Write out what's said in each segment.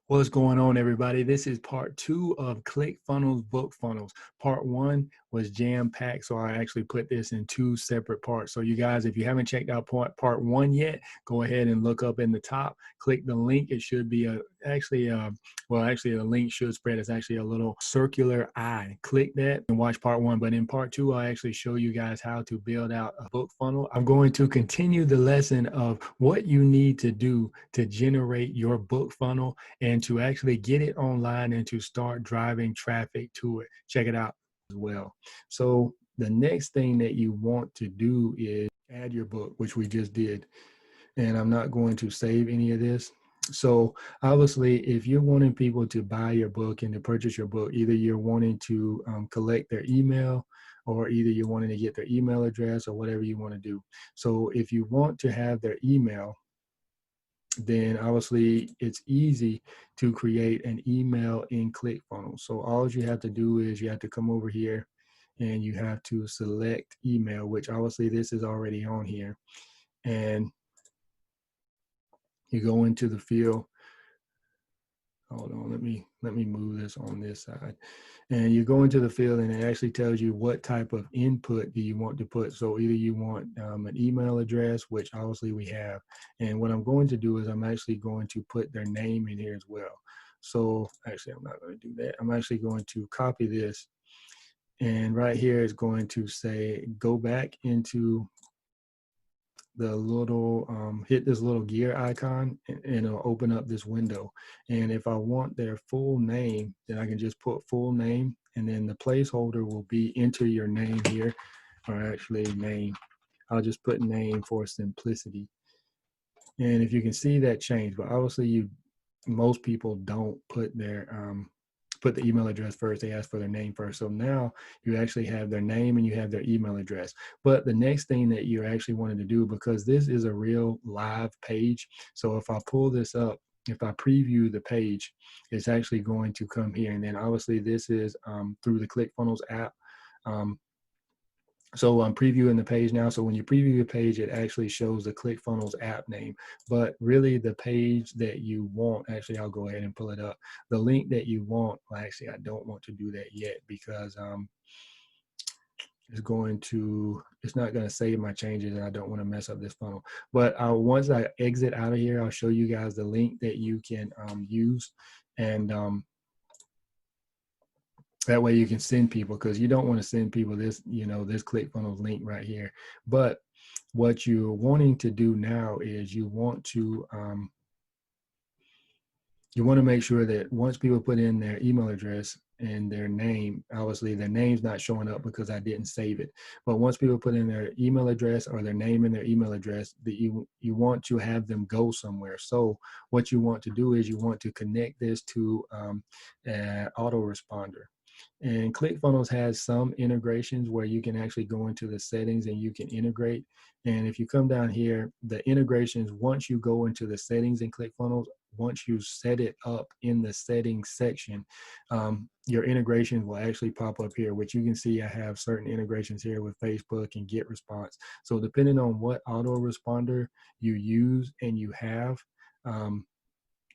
What's going on, everybody? This is part two of Clickfunnels Book Funnels. Part one was jam-packed, so I actually put this in two separate parts. So you guys, if you haven't checked out part one yet, go ahead and look up in the top, click the link. It should be actually the link should spread. It's actually a little circular eye. Click that and watch part one. But in part two, I actually show you guys how to build out a book funnel. I'm going to continue the lesson of what you need to do to generate your book funnel and to actually get it online and to start driving traffic to it. Check it out as well. So the next thing that you want to do is add your book, which we just did. And I'm not going to save any of this. So obviously, if you're wanting people to buy your book and to purchase your book, either you're wanting to collect their email, or either you're wanting to get their email address, or whatever you want to do. So if you want to have their email, then obviously it's easy to create an email in ClickFunnels. So all you have to do is you have to come over here and you have to select email, which obviously this is already on here. And you go into the field. Hold on, let me move this on this side. And you go into the field and it actually tells you what type of input do you want to put. So either you want an email address, which obviously we have. And what I'm going to do is I'm actually going to put their name in here as well. So actually, I'm not going to do that. I'm actually going to copy this. And right here is going to say, go back into the little, hit this little gear icon and it'll open up this window. And if I want their full name, then I can just put full name, and then the placeholder will be enter your name here, or actually name. I'll just put name for simplicity. And if you can see that change, but obviously most people don't put the email address first. They ask for their name first. So now you actually have their name and you have their email address. But the next thing that you're actually wanting to do, because this is a real live page, so if I pull this up, if I preview the page, it's actually going to come here. And then obviously this is through the ClickFunnels app. So I'm previewing the page now. So when you preview the page, it actually shows the ClickFunnels app name. But really the page that you want, actually, I'll go ahead and pull it up. The link that you want, well, actually, I don't want to do that yet because it's not going to save my changes and I don't want to mess up this funnel. But once I exit out of here, I'll show you guys the link that you can use. And that way you can send people, because you don't want to send people this, this ClickFunnels link right here. But what you're wanting to do now is you want to make sure that once people put in their email address and their name, obviously their name's not showing up because I didn't save it. But once people put in their email address or their name and their email address, that you want to have them go somewhere. So what you want to do is you want to connect this to an autoresponder. And ClickFunnels has some integrations where you can actually go into the settings and you can integrate. And if you come down here, the integrations, once you go into the settings in ClickFunnels, once you set it up in the settings section, your integrations will actually pop up here, which you can see I have certain integrations here with Facebook and GetResponse. So depending on what autoresponder you use and you have,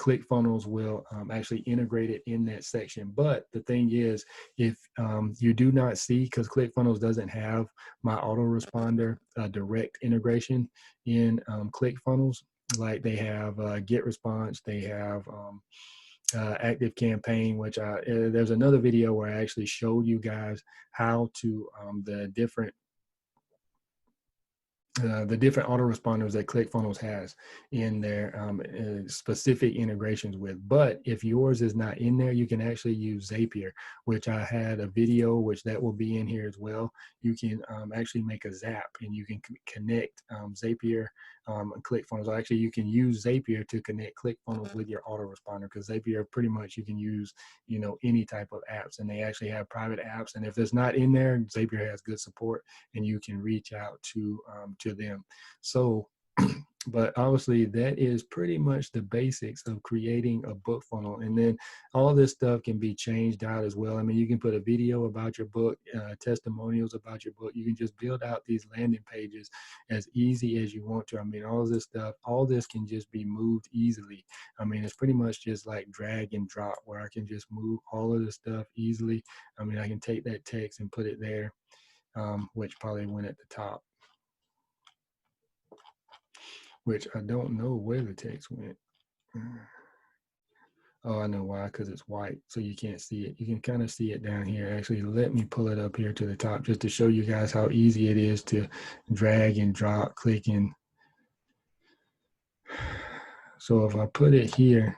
ClickFunnels will actually integrate it in that section. But the thing is, if you do not see, because ClickFunnels doesn't have my autoresponder direct integration in ClickFunnels, like they have GetResponse, they have Active Campaign, which there's another video where I actually showed you guys how to the different autoresponders that ClickFunnels has in their specific integrations with. But if yours is not in there, you can actually use Zapier, which I had a video, which that will be in here as well. You can actually make a Zap and you can connect Zapier and ClickFunnels. Actually, you can use Zapier to connect ClickFunnels with your autoresponder, because Zapier pretty much you can use, any type of apps, and they actually have private apps. And if it's not in there, Zapier has good support and you can reach out to them. So But obviously that is pretty much the basics of creating a book funnel. And then all this stuff can be changed out as well. I mean, you can put a video about your book, testimonials about your book. You can just build out these landing pages as easy as you want to. I mean, all of this stuff, all this can just be moved easily. I mean, it's pretty much just like drag and drop where I can just move all of this stuff easily. I mean, I can take that text and put it there, which probably went at the top, which I don't know where the text went. Oh, I know why, because it's white, so you can't see it. You can kind of see it down here. Actually, let me pull it up here to the top just to show you guys how easy it is to drag and drop, click and. So if I put it here,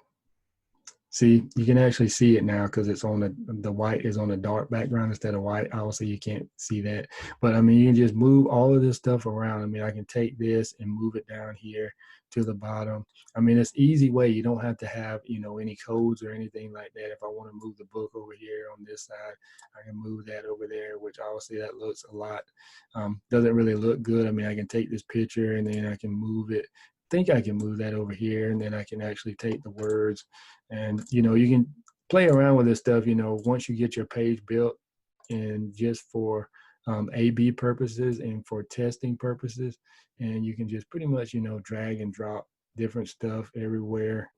see, you can actually see it now because it's on the white is on a dark background instead of white. Obviously, you can't see that. But I mean, you can just move all of this stuff around. I mean, I can take this and move it down here to the bottom. I mean, it's easy way. You don't have to have, any codes or anything like that. If I want to move the book over here on this side, I can move that over there, which obviously that looks a lot, doesn't really look good. I mean, I can take this picture and then I can move it. I think I can move that over here, and then I can actually take the words and, you can play around with this stuff, once you get your page built, and just for A/B purposes and for testing purposes. And you can just pretty much, drag and drop different stuff everywhere.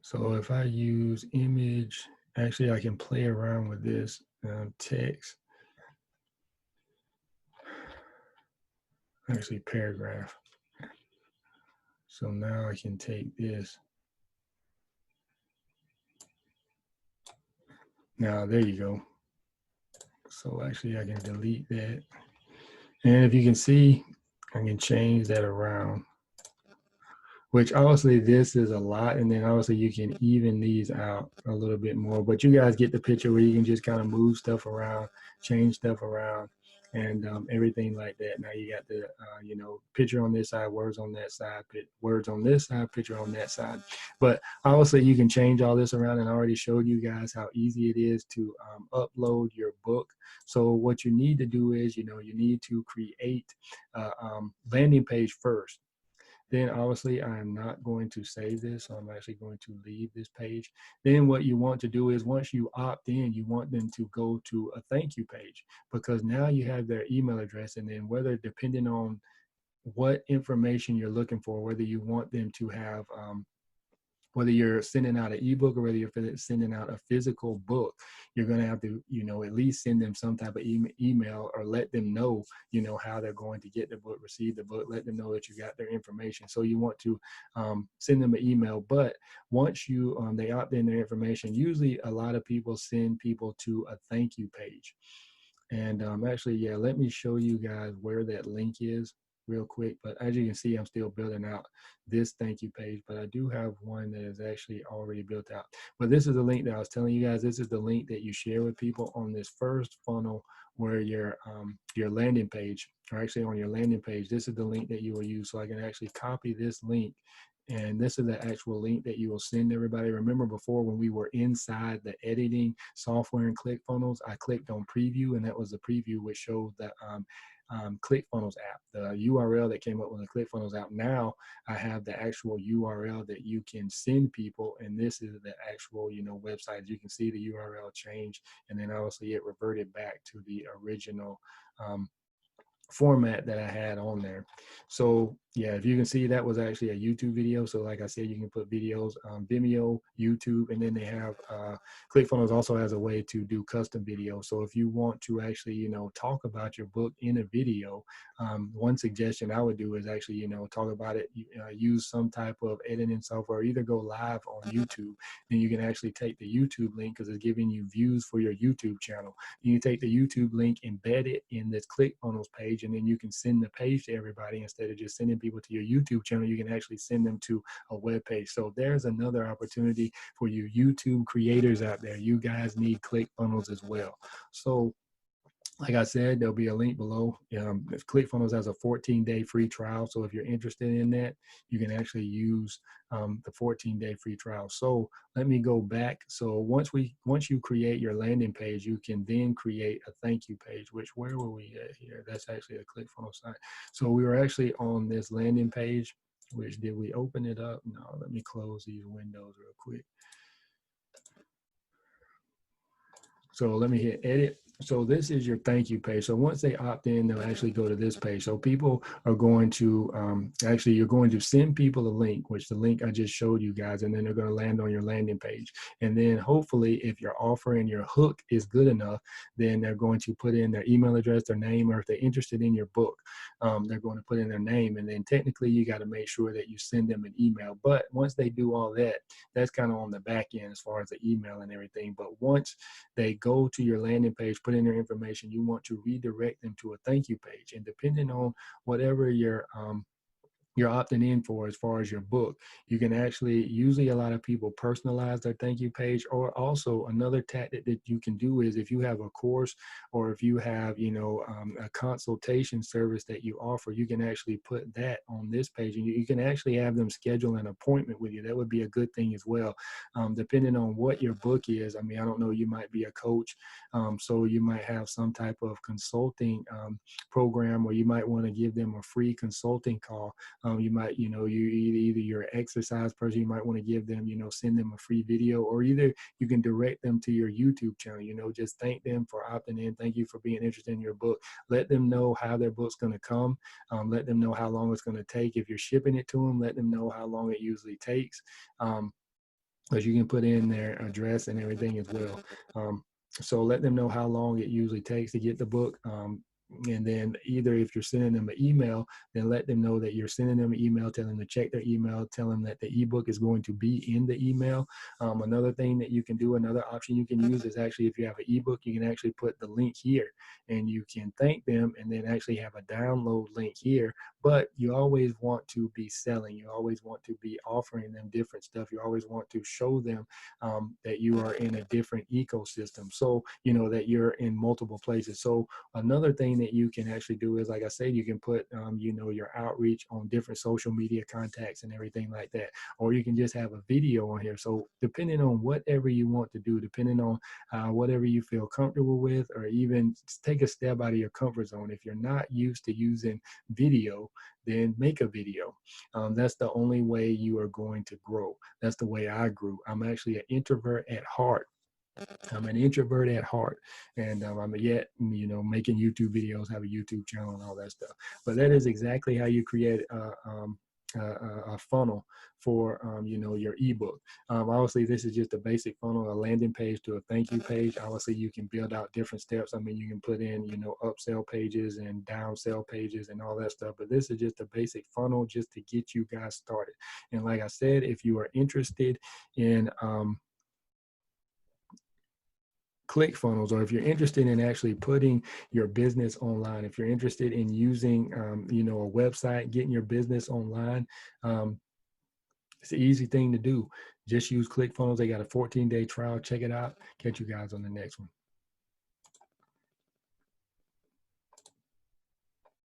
So if I use image, actually I can play around with this text, actually paragraph. So now I can take this. Now there you go. So actually I can delete that. And if you can see, I can change that around, which obviously this is a lot. And then obviously you can even these out a little bit more, but you guys get the picture where you can just kind of move stuff around, change stuff around, and everything like that. Now you got the, picture on this side, words on that side, words on this side, picture on that side. But obviously you can change all this around, and I already showed you guys how easy it is to upload your book. So what you need to do is, you need to create a landing page first. Then obviously I am not going to save this. So I'm actually going to leave this page. Then what you want to do is once you opt in, you want them to go to a thank you page, because now you have their email address. And then whether, depending on what information you're looking for, whether you want them to have, whether you're sending out an ebook or whether you're sending out a physical book, you're going to have to, at least send them some type of email, or let them know, how they're going to get the book, receive the book, let them know that you got their information. So you want to send them an email. But once you, they opt in their information, usually a lot of people send people to a thank you page. And actually, yeah, let me show you guys where that link is real quick. But as you can see, I'm still building out this thank you page, but I do have one that is actually already built out. But this is the link that I was telling you guys. This is the link that you share with people on this first funnel, where your landing page, or actually on your landing page, this is the link that you will use. So I can actually copy this link, and this is the actual link that you will send everybody. Remember before, when we were inside the editing software in ClickFunnels, I clicked on preview, and that was the preview which showed the ClickFunnels app, the URL that came up with the ClickFunnels app. Now I have the actual URL that you can send people, and this is the actual, website. As you can see, the URL changed, and then obviously it reverted back to the original format that I had on there. So yeah, if you can see, that was actually a YouTube video. So like I said, you can put videos on Vimeo, YouTube, and then they have ClickFunnels also has a way to do custom videos. So if you want to actually, talk about your book in a video, one suggestion I would do is actually, talk about it, use some type of editing software, either go live on YouTube. Then you can actually take the YouTube link, because it's giving you views for your YouTube channel. You take the YouTube link, embed it in this ClickFunnels page, and then you can send the page to everybody. Instead of just sending people to your YouTube channel, you can actually send them to a web page. So there's another opportunity for you YouTube creators out there. You guys need ClickFunnels as well. So Like I said, there'll be a link below. ClickFunnels has a 14-day free trial. So if you're interested in that, you can actually use the 14-day free trial. So let me go back. So once you create your landing page, you can then create a thank you page, which where were we at here? That's actually a ClickFunnels site. So we were actually on this landing page, which did we open it up? No, let me close these windows real quick. So let me hit edit. So this is your thank you page. So once they opt in, they'll actually go to this page. So people are going to, actually you're going to send people a link, which the link I just showed you guys, and then they're going to land on your landing page. And then hopefully if your offer and your hook is good enough, then they're going to put in their email address, their name, or if they're interested in your book, they're going to put in their name. And then technically you got to make sure that you send them an email. But once they do all that, that's kind of on the back end as far as the email and everything. But once they go to your landing page, put in their information, you want to redirect them to a thank you page. And depending on whatever you're opting in for as far as your book, you can actually, usually a lot of people personalize their thank you page. Or also another tactic that you can do is if you have a course or if you have, a consultation service that you offer, you can actually put that on this page, and you can actually have them schedule an appointment with you. That would be a good thing as well. Depending on what your book is. I mean, I don't know, you might be a coach. So you might have some type of consulting program, or you might want to give them a free consulting call. You might, you either you're an exercise person, you might want to give them, send them a free video, or either you can direct them to your YouTube channel, just thank them for opting in. Thank you for being interested in your book. Let them know how their book's going to come. Let them know how long it's going to take. If you're shipping it to them, let them know how long it usually takes. Because you can put in their address and everything as well. So let them know how long it usually takes to get the book. And then either if you're sending them an email, then let them know that you're sending them an email, tell them to check their email, tell them that the ebook is going to be in the email. Another thing that you can do, another option you can use is actually if you have an ebook, you can actually put the link here and you can thank them and then actually have a download link here. But you always want to be selling. You always want to be offering them different stuff. You always want to show them that you are in a different ecosystem. So, that you're in multiple places. So another thing that you can actually do is, like I said, you can put, your outreach on different social media contacts and everything like that. Or you can just have a video on here. So depending on whatever you want to do, depending on whatever you feel comfortable with, or even take a step out of your comfort zone. If you're not used to using video, then make a video. That's the only way you are going to grow. That's the way I grew. I'm actually an introvert at heart. I'm an introvert at heart, and I'm yet, making YouTube videos, have a YouTube channel and all that stuff. But that is exactly how you create a funnel for, your ebook. Obviously, this is just a basic funnel, a landing page to a thank you page. Obviously, you can build out different steps. I mean, you can put in, upsell pages and downsell pages and all that stuff. But this is just a basic funnel just to get you guys started. And like I said, if you are interested in ClickFunnels, or if you're interested in actually putting your business online, if you're interested in using, a website, getting your business online, it's an easy thing to do. Just use ClickFunnels. They got a 14-day trial. Check it out. Catch you guys on the next one.